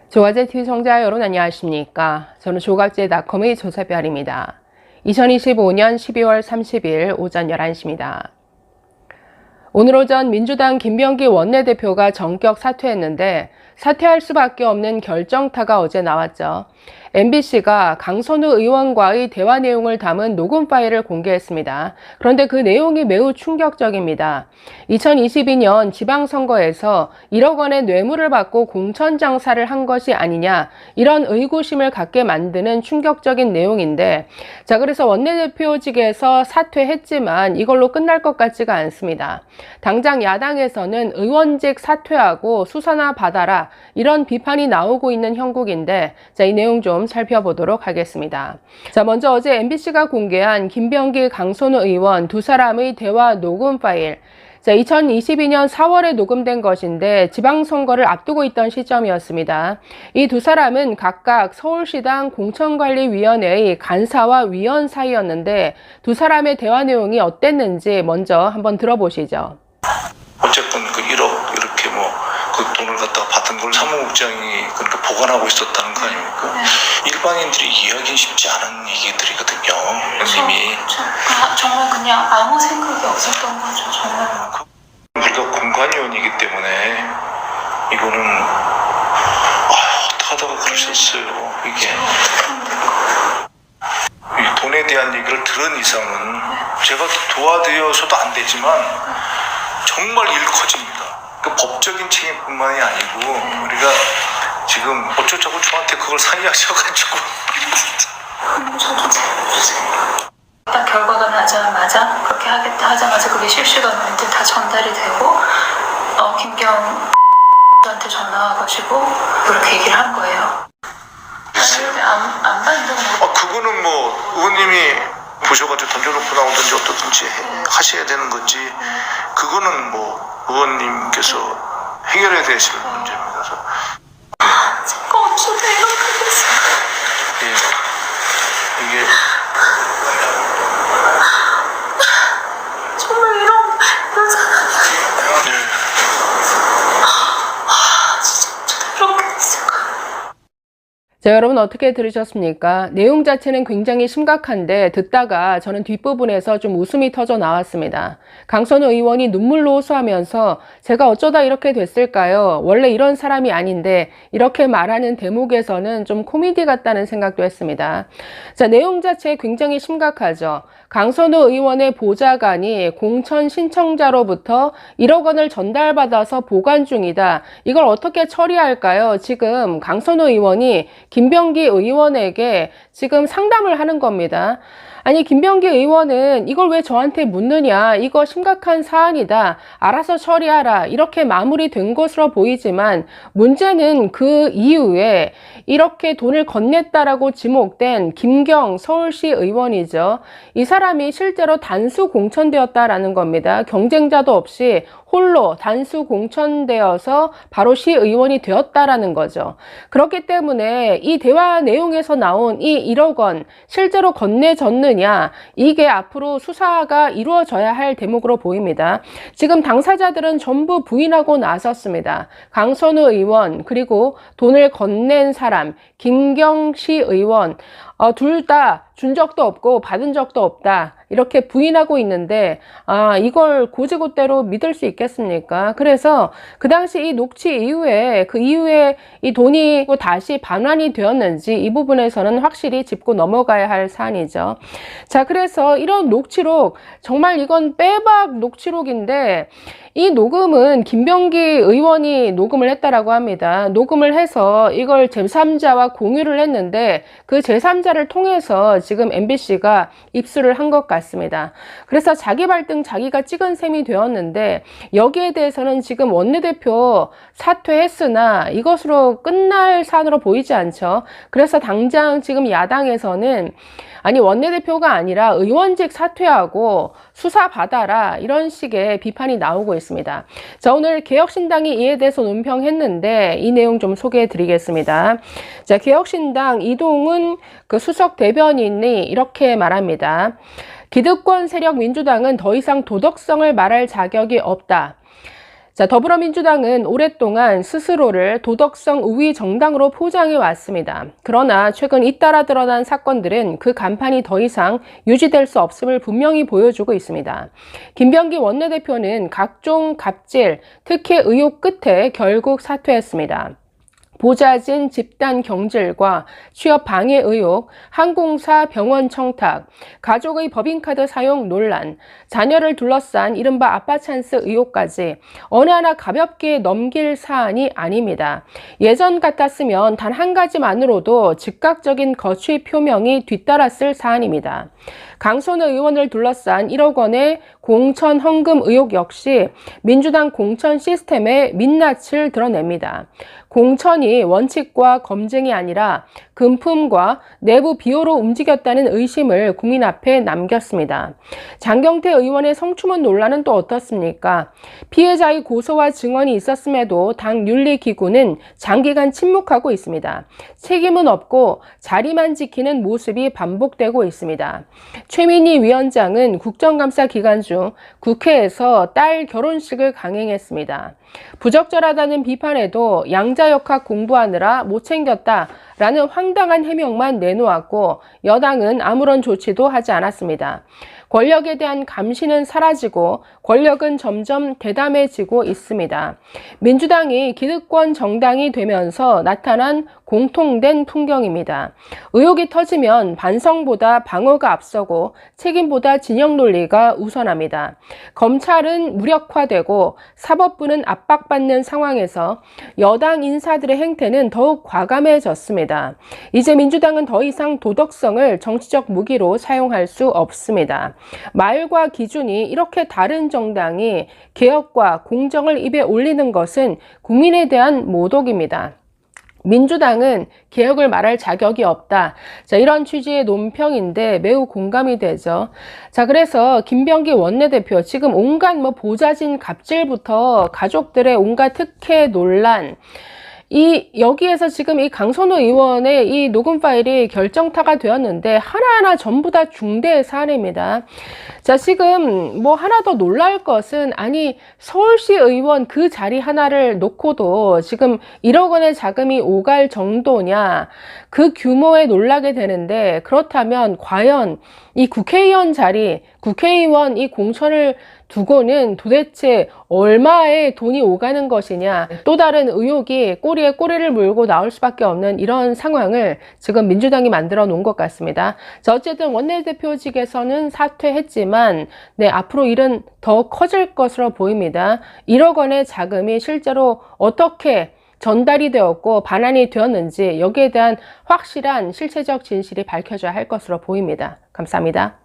조가제TV 시청자 여러분 안녕하십니까. 저는 조가제닷컴의 조세별입니다. 2025년 12월 30일 오전 11시입니다. 오늘 오전 민주당 김병기 원내대표가 전격 사퇴했는데 사퇴할 수밖에 없는 결정타가 어제 나왔죠. MBC가 강선우 의원과의 대화 내용을 담은 녹음 파일을 공개했습니다. 그런데 그 내용이 매우 충격적입니다. 2022년 지방선거에서 1억 원의 뇌물을 받고 공천 장사를 한 것이 아니냐, 이런 의구심을 갖게 만드는 충격적인 내용인데, 자, 그래서 원내대표직에서 사퇴했지만 이걸로 끝날 것 같지가 않습니다. 당장 야당에서는 의원직 사퇴하고 수사나 받아라, 이런 비판이 나오고 있는 형국인데, 자, 이 내용 좀 살펴보도록 하겠습니다. 자, 먼저 어제 MBC가 공개한 김병기, 강선우 의원 두 사람의 대화 녹음 파일. 자, 2022년 4월에 녹음된 것인데 지방선거를 앞두고 있던 시점이었습니다. 이 두 사람은 각각 서울시당 공천관리위원회의 간사와 위원 사이였는데 두 사람의 대화 내용이 어땠는지 먼저 한번 들어보시죠. 어쨌든 그 1억 이렇게 그 돈을 갖다가 받은 걸 사무국장이 그렇게 보관하고 있었다는 거 아닙니까? 네. 일반인들이 이해하기 쉽지 않은 얘기들이거든요. 이미 정말 그냥 아무 생각이 없었던 거죠. 정말. 우리가 공관위원이기 때문에 이거는 어떻게 하다가 그러셨어요. 이게 이 돈에 대한 얘기를 들은 이상은 제가 도와드려서도 안 되지만 정말 일 커집니다. 그 법적인 책임뿐만이 아니고 우리가 지금 어쩌자고 저한테 그걸 상의하셔가지고 저도 잘 모르겠어요. 딱 결과가 나자마자 그렇게 하겠다 하자마자 그게 실시간으로 다 전달이 되고 김경한테 전화 와가지고 그렇게 얘기를 한 거예요. 아니 안 받는 그거는 의원님이 보셔가지고 던져놓고 나오든지 어떠든지 하셔야 되는 거지. 그거는 의원님께서 해결해야 되실 문제입니다. 제가 어쩌다 이렇게 됐어요. 예. 이게 정말 이런 사람이 진짜 어쩌다 이렇게 됐어요. 자, 여러분 어떻게 들으셨습니까? 내용 자체는 굉장히 심각한데 듣다가 저는 뒷부분에서 좀 웃음이 터져 나왔습니다. 강선우 의원이 눈물로 호소하면서 제가 어쩌다 이렇게 됐을까요? 원래 이런 사람이 아닌데, 이렇게 말하는 대목에서는 좀 코미디 같다는 생각도 했습니다. 자, 내용 자체 굉장히 심각하죠. 강선우 의원의 보좌관이 공천 신청자로부터 1억 원을 전달받아서 보관 중이다. 이걸 어떻게 처리할까요? 지금 강선우 의원이 김병기 의원에게 지금 상담을 하는 겁니다. 아니, 김병기 의원은 이걸 왜 저한테 묻느냐, 이거 심각한 사안이다, 알아서 처리하라, 이렇게 마무리된 것으로 보이지만 문제는 그 이후에 이렇게 돈을 건넸다라고 지목된 김경 서울시 의원이죠. 이 사람이 실제로 단수 공천되었다라는 겁니다. 경쟁자도 없이 홀로 단수 공천되어서 바로 시의원이 되었다라는 거죠. 그렇기 때문에 이 대화 내용에서 나온 이 1억 원 실제로 건네졌느냐, 이게 앞으로 수사가 이루어져야 할 대목으로 보입니다. 지금 당사자들은 전부 부인하고 나섰습니다. 강선우 의원, 그리고 돈을 건넨 사람 김경시 의원, 둘 다 준 적도 없고 받은 적도 없다, 이렇게 부인하고 있는데 이걸 고지고대로 믿을 수 있겠습니까? 그래서 그 당시 이 녹취 이후에 그 이후에 이 돈이 다시 반환이 되었는지 이 부분에서는 확실히 짚고 넘어가야 할 사안이죠. 자, 그래서 이런 녹취록, 정말 이건 빼박 녹취록인데 이 녹음은 김병기 의원이 녹음을 했다라고 합니다. 녹음을 해서 이걸 제3자와 공유를 했는데 그 제3자를 통해서 지금 MBC가 입수를 한 것 같습니다. 그래서 자기 발등 자기가 찍은 셈이 되었는데 여기에 대해서는 지금 원내대표 사퇴했으나 이것으로 끝날 사안으로 보이지 않죠. 그래서 당장 지금 야당에서는 아니, 원내대표가 아니라 의원직 사퇴하고 수사 받아라, 이런 식의 비판이 나오고 있습니다. 자, 오늘 개혁신당이 이에 대해서 논평했는데 이 내용 좀 소개해 드리겠습니다. 자, 개혁신당 이동훈 그 수석 대변인이 이렇게 말합니다. 기득권 세력 민주당은 더 이상 도덕성을 말할 자격이 없다. 자, 더불어민주당은 오랫동안 스스로를 도덕성 우위 정당으로 포장해 왔습니다. 그러나 최근 잇따라 드러난 사건들은 그 간판이 더 이상 유지될 수 없음을 분명히 보여주고 있습니다. 김병기 원내대표는 각종 갑질, 특혜 의혹 끝에 결국 사퇴했습니다. 보좌진 집단 경질과 취업 방해 의혹, 항공사 병원 청탁, 가족의 법인카드 사용 논란, 자녀를 둘러싼 이른바 아빠 찬스 의혹까지 어느 하나 가볍게 넘길 사안이 아닙니다. 예전 같았으면 단 한 가지만으로도 즉각적인 거취 표명이 뒤따랐을 사안입니다. 강선우 의원을 둘러싼 1억 원의 공천 헌금 의혹 역시 민주당 공천 시스템의 민낯을 드러냅니다. 공천이 원칙과 검증이 아니라 금품과 내부 비호로 움직였다는 의심을 국민 앞에 남겼습니다. 장경태 의원의 성추문 논란은 또 어떻습니까? 피해자의 고소와 증언이 있었음에도 당 윤리기구는 장기간 침묵하고 있습니다. 책임은 없고 자리만 지키는 모습이 반복되고 있습니다. 최민희 위원장은 국정감사 기간 중 국회에서 딸 결혼식을 강행했습니다. 부적절하다는 비판에도 양자역학 공부하느라 못 챙겼다라는 황당한 해명만 내놓았고 여당은 아무런 조치도 하지 않았습니다. 권력에 대한 감시는 사라지고 권력은 점점 대담해지고 있습니다. 민주당이 기득권 정당이 되면서 나타난 공통된 풍경입니다. 의혹이 터지면 반성보다 방어가 앞서고 책임보다 진영 논리가 우선합니다. 검찰은 무력화되고 사법부는 압박받는 상황에서 여당 인사들의 행태는 더욱 과감해졌습니다. 이제 민주당은 더 이상 도덕성을 정치적 무기로 사용할 수 없습니다. 말과 기준이 이렇게 다른 정당이 개혁과 공정을 입에 올리는 것은 국민에 대한 모독입니다. 민주당은 개혁을 말할 자격이 없다. 자, 이런 취지의 논평인데 매우 공감이 되죠. 자, 그래서 김병기 원내대표 지금 온갖 보좌진 갑질부터 가족들의 온갖 특혜 논란, 여기에서 지금 이 강선우 의원의 이 녹음 파일이 결정타가 되었는데 하나하나 전부 다 중대 사안입니다. 자, 지금 하나 더 놀랄 것은 서울시 의원 그 자리 하나를 놓고도 지금 1억 원의 자금이 오갈 정도냐, 그 규모에 놀라게 되는데, 그렇다면 과연 이 국회의원 자리, 국회의원 이 공천을 두고는 도대체 얼마의 돈이 오가는 것이냐, 또 다른 의혹이 꼬리에 꼬리를 물고 나올 수밖에 없는 이런 상황을 지금 민주당이 만들어 놓은 것 같습니다. 자, 어쨌든 원내대표직에서는 사퇴했지만 앞으로 일은 더 커질 것으로 보입니다. 1억 원의 자금이 실제로 어떻게 전달이 되었고 반환이 되었는지 여기에 대한 확실한 실체적 진실이 밝혀져야 할 것으로 보입니다. 감사합니다.